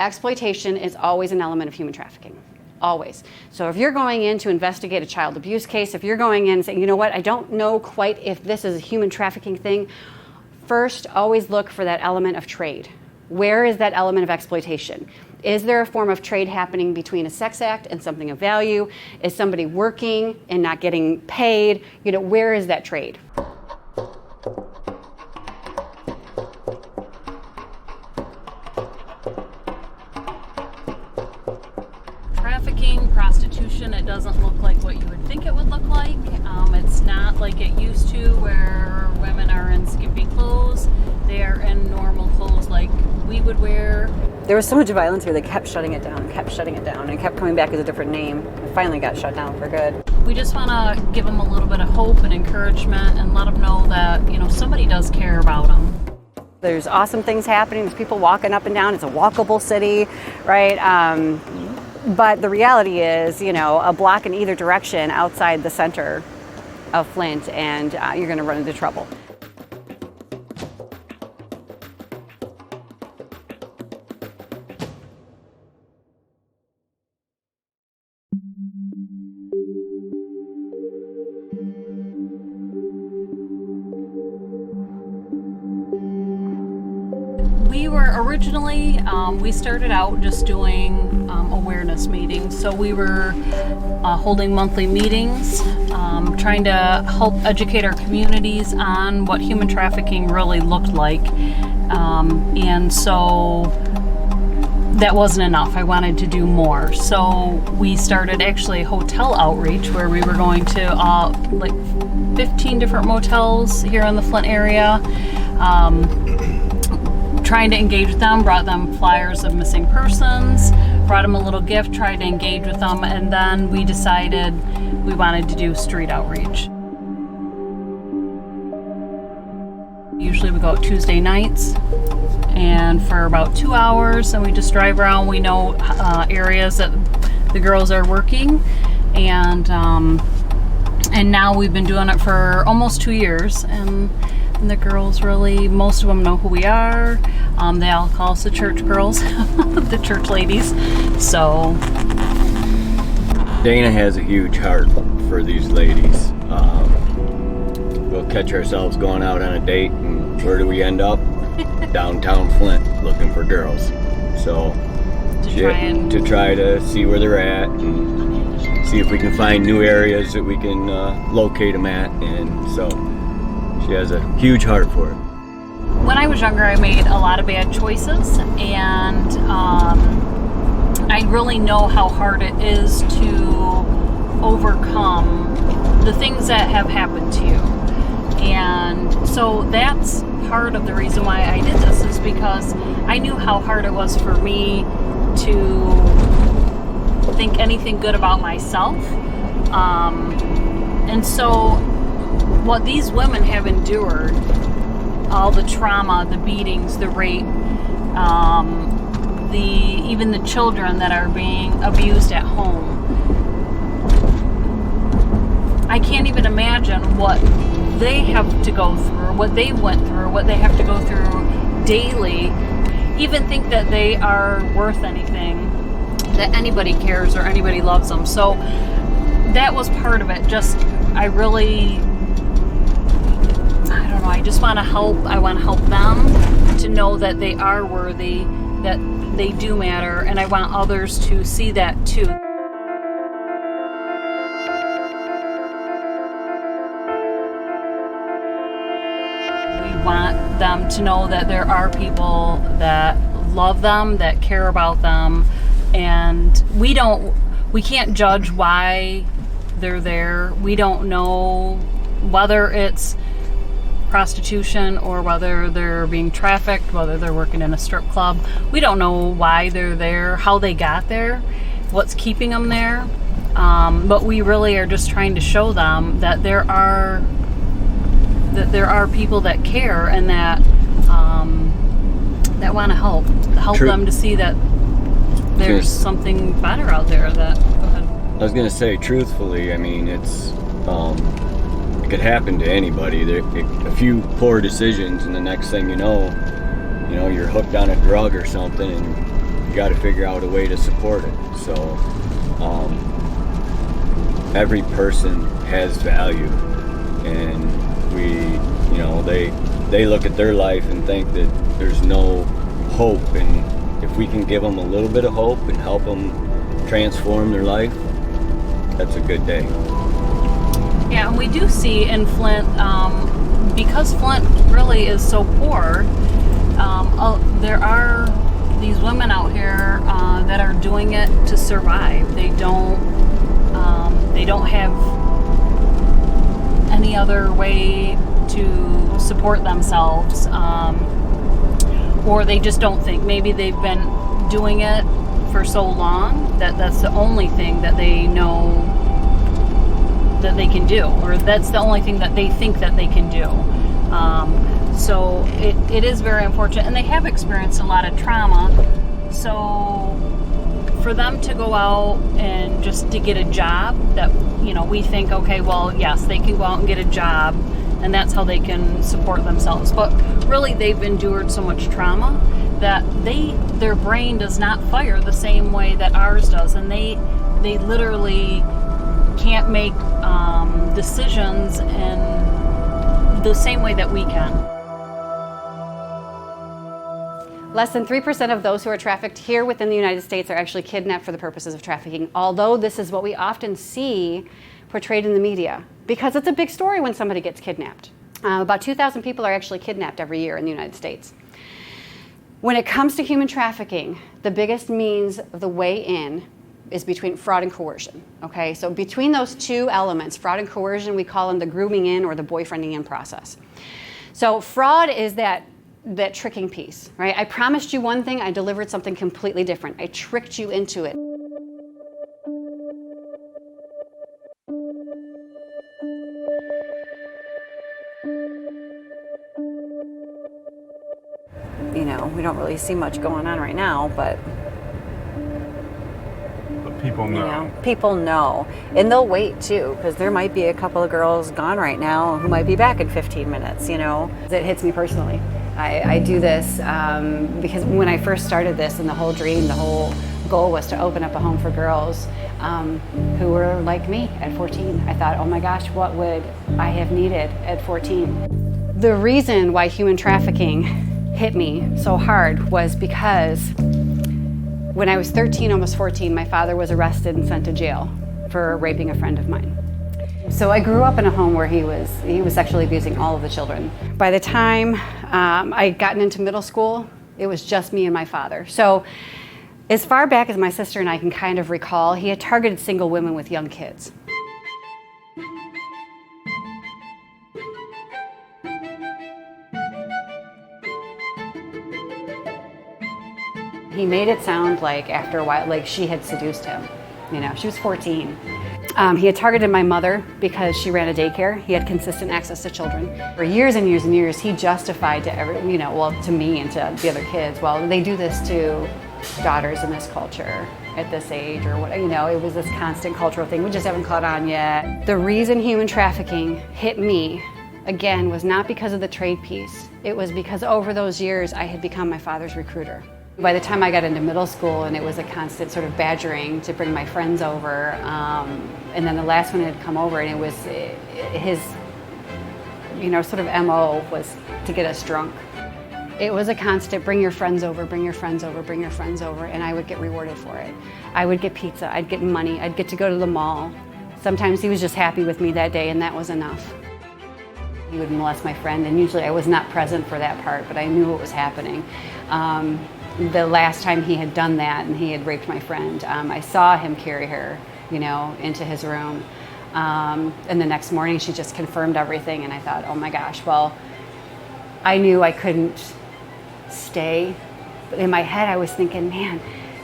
exploitation is always an element of human trafficking. Always. So if you're going in to investigate a child abuse case, if you're going in and saying, you know what, I don't know quite if this is a human trafficking thing, first always look for that element of trade. Where is that element of exploitation? Is there a form of trade happening between a sex act and something of value? Is somebody working and not getting paid? You know, where is that trade? Trafficking, prostitution, it doesn't look like what you would think it would look like. It's not like it used to where women are in skimpy clothes. They are in normal clothes like we would wear. There was so much violence here, they kept shutting it down, and kept coming back as a different name. It finally got shut down for good. We just want to give them a little bit of hope and encouragement and let them know that, you know, somebody does care about them. There's awesome things happening. There's people walking up and down. It's a walkable city, right? But the reality is, you know, a block in either direction outside the center of Flint, and you're going to run into trouble. We were originally, we started out just doing awareness meetings. So we were holding monthly meetings, trying to help educate our communities on what human trafficking really looked like. And so that wasn't enough. I wanted to do more. So we started actually hotel outreach where we were going to like 15 different motels here in the Flint area. Trying to engage with them, brought them flyers of missing persons, brought them a little gift, tried to engage with them, and then we decided we wanted to do street outreach. Usually we go out Tuesday nights and for about 2 hours, and we just drive around. We know areas that the girls are working, and now we've been doing it for almost 2 years, and the girls really, most of them know who we are. They all call us the church girls, the church ladies. So Dana has a huge heart for these ladies. We'll catch ourselves going out on a date, and where do we end up? Downtown Flint, looking for girls. So to try to see where they're at and see if we can find new areas that we can locate them at, and so she has a huge heart for it. When I was younger, I made a lot of bad choices, and I really know how hard it is to overcome the things that have happened to you. And so that's part of the reason why I did this, is because I knew how hard it was for me to think anything good about myself. And so what these women have endured, all the trauma, the beatings, the rape, even the children that are being abused at home. I can't even imagine what they have to go through, what they went through, what they have to go through daily, even think that they are worth anything, that anybody cares or anybody loves them. So that was part of it. Just, I don't know, I just want to help. I want to help them to know that they are worthy, that they do matter, and I want others to see that too. We want them to know that there are people that love them, that care about them, and we can't judge why they're there. We don't know whether it's prostitution or whether they're being trafficked, whether they're working in a strip club. We don't know why they're there, how they got there, what's keeping them there. But we really are just trying to show them that there are people that care and that want to help them to see that there's something better out there. Go ahead. I was gonna say, truthfully, I mean, it's it could happen to anybody. A few poor decisions, and the next thing you know, you're hooked on a drug or something, and you got to figure out a way to support it. So every person has value, and they look at their life and think that there's no hope, and if we can give them a little bit of hope and help them transform their life, that's a good day. Yeah, and we do see in Flint, because Flint really is so poor, there are these women out here that are doing it to survive. They don't have any other way to support themselves, or they just don't think. Maybe they've been doing it for so long that that's the only thing that they know that they can do, or that's the only thing that they think that they can do. So it is very unfortunate, and they have experienced a lot of trauma. So for them to go out and just to get a job, that we think, okay, well, yes, they can go out and get a job, and that's how they can support themselves. But really, they've endured so much trauma that their brain does not fire the same way that ours does, and they literally can't make decisions in the same way that we can. Less than 3% of those who are trafficked here within the United States are actually kidnapped for the purposes of trafficking, although this is what we often see portrayed in the media, because it's a big story when somebody gets kidnapped. About 2,000 people are actually kidnapped every year in the United States. When it comes to human trafficking, the biggest means of the way in is between fraud and coercion, okay? So between those two elements, fraud and coercion, we call them the grooming in or the boyfriending in process. So fraud is that tricking piece, right? I promised you one thing, I delivered something completely different. I tricked you into it. We don't really see much going on right now, but people know. People know. And they'll wait too, because there might be a couple of girls gone right now who might be back in 15 minutes, It hits me personally. I do this because when I first started this, and the whole goal was to open up a home for girls who were like me at 14. I thought, oh my gosh, what would I have needed at 14? The reason why human trafficking hit me so hard was because when I was 13, almost 14, my father was arrested and sent to jail for raping a friend of mine. So I grew up in a home where he was sexually abusing all of the children. By the time I'd gotten into middle school, it was just me and my father. So as far back as my sister and I can kind of recall, he had targeted single women with young kids. He made it sound like after a while, like she had seduced him. She was 14. He had targeted my mother because she ran a daycare. He had consistent access to children. For years and years and years, he justified to to me and to the other kids, well, they do this to daughters in this culture at this age, or what, it was this constant cultural thing. We just haven't caught on yet. The reason human trafficking hit me, again, was not because of the trade piece. It was because over those years, I had become my father's recruiter. By the time I got into middle school, and it was a constant sort of badgering to bring my friends over, and then the last one had come over, and it was his, sort of MO was to get us drunk. It was a constant, bring your friends over, bring your friends over, bring your friends over, and I would get rewarded for it. I would get pizza, I'd get money, I'd get to go to the mall. Sometimes he was just happy with me that day, and that was enough. He would molest my friend, and usually I was not present for that part, but I knew what was happening. The last time he had done that and he had raped my friend, I saw him carry her, into his room. And the next morning she just confirmed everything, and I thought, oh my gosh, well, I knew I couldn't stay. But in my head I was thinking, man,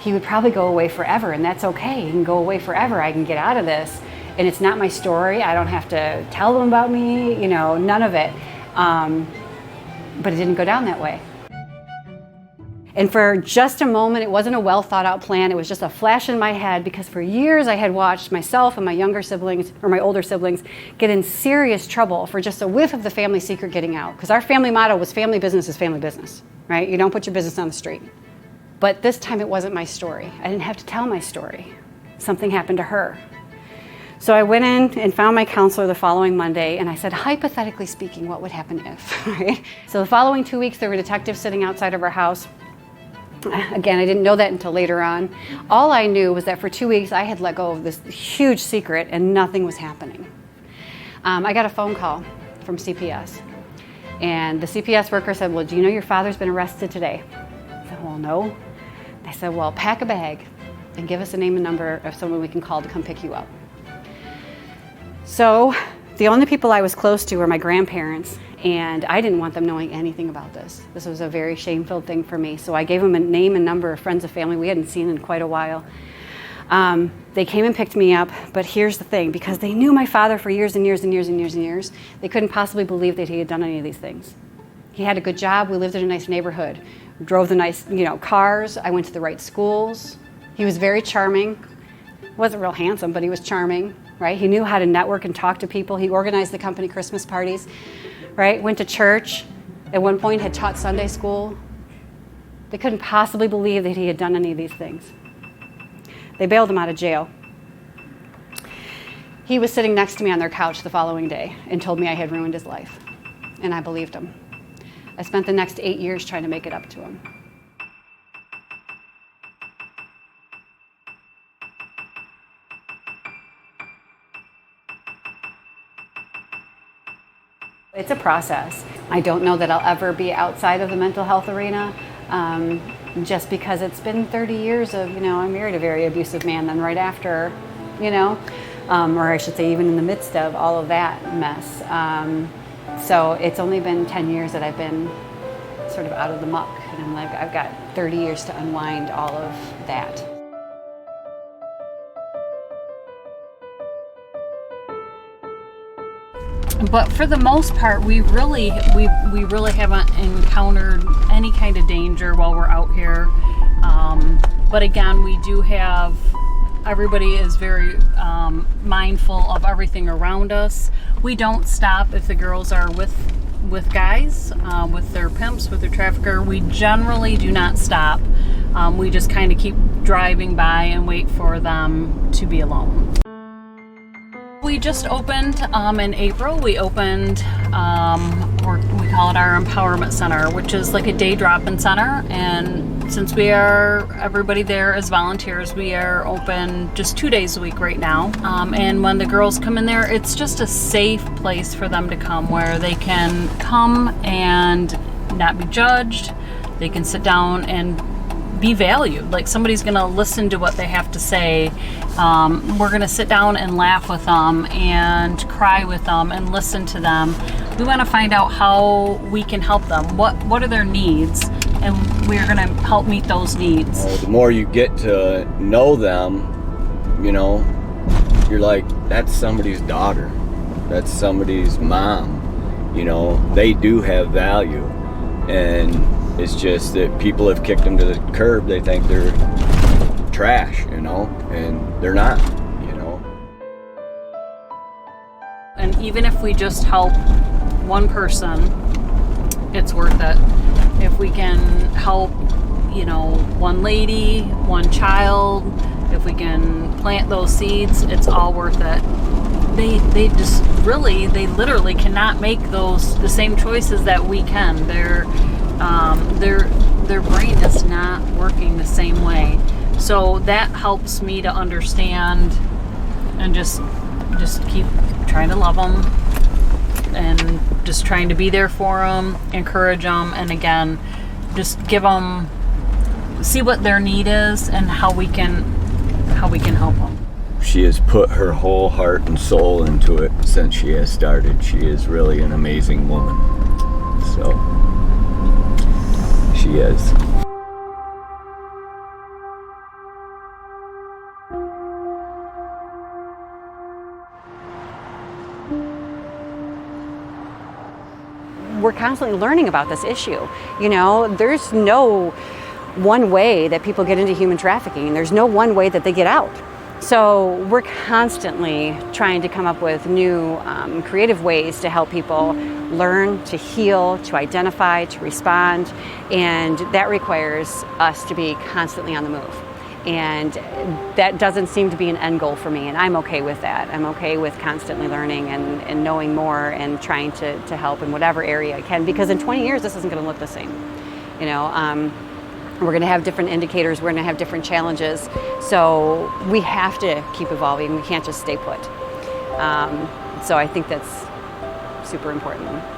he would probably go away forever, and that's okay. He can go away forever. I can get out of this. And it's not my story. I don't have to tell them about me, none of it. But it didn't go down that way. And for just a moment, it wasn't a well thought out plan. It was just a flash in my head, because for years I had watched myself and my younger siblings, or my older siblings, get in serious trouble for just a whiff of the family secret getting out. Because our family motto was family business is family business, right? You don't put your business on the street. But this time it wasn't my story. I didn't have to tell my story. Something happened to her. So I went in and found my counselor the following Monday, and I said, hypothetically speaking, what would happen if, right? So the following 2 weeks, there were detectives sitting outside of our house. Again, I didn't know that until later on. All I knew was that for 2 weeks, I had let go of this huge secret and nothing was happening. I got a phone call from CPS. And the CPS worker said, well, do you know your father's been arrested today? I said, well, no. They said, well, pack a bag and give us a name and number of someone we can call to come pick you up. So the only people I was close to were my grandparents, and I didn't want them knowing anything about this. This was a very shame-filled thing for me. So I gave them a name and number of friends and family we hadn't seen in quite a while. They came and picked me up, but here's the thing, because they knew my father for years and years and years and years and years, they couldn't possibly believe that he had done any of these things. He had a good job, we lived in a nice neighborhood, drove the nice, cars, I went to the right schools. He was very charming. Wasn't real handsome, but he was charming, right? He knew how to network and talk to people. He organized the company Christmas parties, right? Went to church. At one point had taught Sunday school. They couldn't possibly believe that he had done any of these things. They bailed him out of jail. He was sitting next to me on their couch the following day and told me I had ruined his life. And I believed him. I spent the next 8 years trying to make it up to him. It's a process. I don't know that I'll ever be outside of the mental health arena, just because it's been 30 years of, I married a very abusive man, then right after, or I should say even in the midst of all of that mess. So it's only been 10 years that I've been sort of out of the muck, and I'm like, I've got 30 years to unwind all of that. But for the most part, we really haven't encountered any kind of danger while we're out here. But again, we do have, everybody is very mindful of everything around us. We don't stop if the girls are with guys, with their pimps, with their trafficker. We generally do not stop. We just kind of keep driving by and wait for them to be alone. We just opened in April. We opened, we call it our Empowerment Center, which is like a day drop-in center. And since everybody there is volunteers, we are open just 2 days a week right now. And when the girls come in there, it's just a safe place for them to come, where they can come and not be judged. They can sit down and be valued. Like, somebody's gonna listen to what they have to say. We're gonna sit down and laugh with them and cry with them and listen to them. We want to find out how we can help them. What are their needs, and we're gonna help meet those needs. The more you get to know them, you're like, that's somebody's daughter, that's somebody's mom. They do have value, and it's just that people have kicked them to the curb. They think they're trash, and they're not, And even if we just help one person, it's worth it. If we can help, one lady, one child, if we can plant those seeds, it's all worth it. They literally cannot make the same choices that we can. Their brain is not working the same way. So that helps me to understand and just keep trying to love them and just trying to be there for them, encourage them, and again, just see what their need is and how we can help them. She has put her whole heart and soul into it since she has started. She is really an amazing woman. So, she is. We're constantly learning about this issue. There's no one way that people get into human trafficking. There's no one way that they get out. So we're constantly trying to come up with new creative ways to help people learn, to heal, to identify, to respond, and that requires us to be constantly on the move. And that doesn't seem to be an end goal for me, and I'm okay with that. I'm okay with constantly learning and knowing more and trying to help in whatever area I can, because in 20 years this isn't going to look the same. You know, we're going to have different indicators, we're going to have different challenges, so we have to keep evolving. We can't just stay put. So I think that's super important.